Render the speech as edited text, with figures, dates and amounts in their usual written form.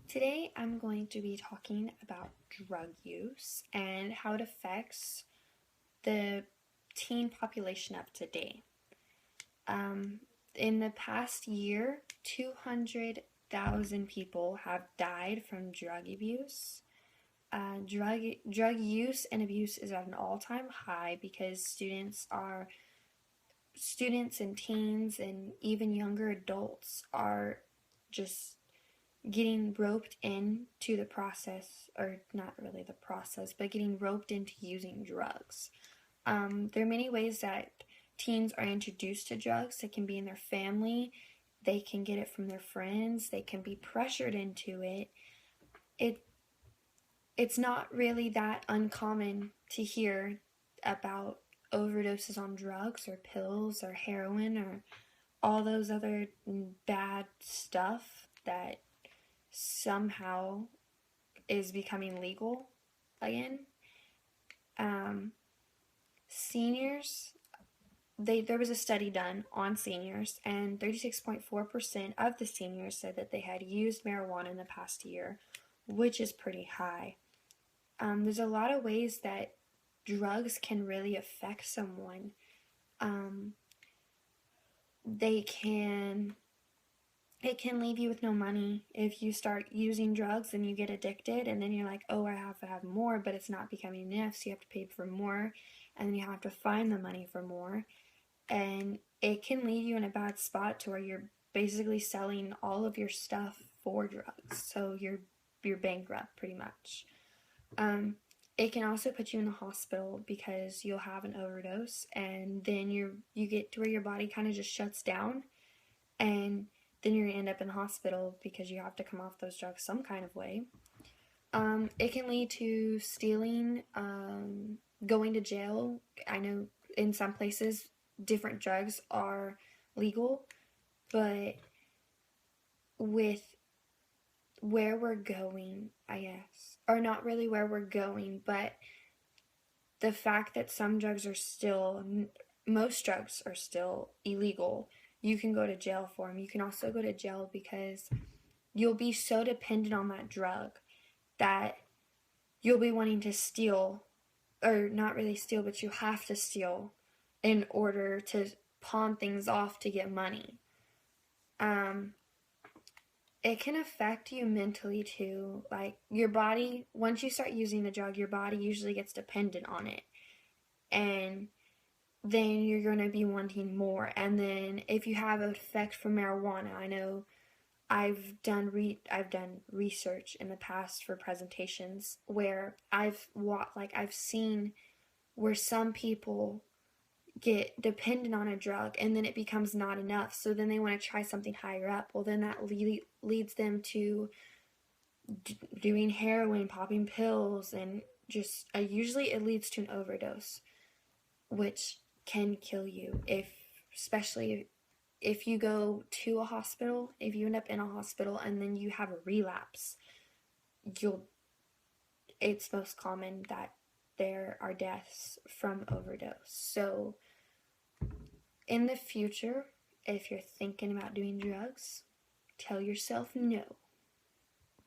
Today I'm going to be talking about drug use and how it affects the teen population of today. In the past year, 200,000 people have died from drug abuse. Drug use and abuse is at an all-time high because students and teens and even younger adults are just getting roped into the process, or not really the process, but getting roped into using drugs. There are many ways that teens are introduced to drugs. It can be in their family, they can get it from their friends, they can be pressured into it. It's not really that uncommon to hear about overdoses on drugs or pills or heroin or all those other bad stuff that somehow is becoming legal again. Seniors, there was a study done on seniors, and 36.4% of the seniors said that they had used marijuana in the past year, which is pretty high. There's a lot of ways that drugs can really affect someone. It can leave you with no money if you start using drugs and you get addicted, and then you're like, oh, I have to have more, but it's not becoming enough, so you have to pay for more, and then you have to find the money for more, and it can leave you in a bad spot to where you're basically selling all of your stuff for drugs, so you're bankrupt pretty much. It can also put you in a hospital because you'll have an overdose, and then you get to where your body kind of just shuts down, and then you're going to end up in the hospital because you have to come off those drugs some kind of way. It can lead to stealing, going to jail. I know in some places different drugs are legal, but with where we're going, I guess, or not really where we're going, but the fact that most drugs are still illegal, you can go to jail for them. You can also go to jail because you'll be so dependent on that drug that you'll be wanting to steal, or not really steal, but you have to steal in order to pawn things off to get money. It can affect you mentally too. Like your body, once you start using the drug, your body usually gets dependent on it. And then you're going to be wanting more. And then if you have an effect from marijuana, I know I've done research in the past for presentations where I've seen where some people get dependent on a drug and then it becomes not enough, so then they want to try something higher up. Well, then that leads them to doing heroin, popping pills, and just usually it leads to an overdose, which can kill you, especially if you go to a hospital. If you end up in a hospital and then you have a relapse, it's most common that there are deaths from overdose. So in the future, if you're thinking about doing drugs, tell yourself no.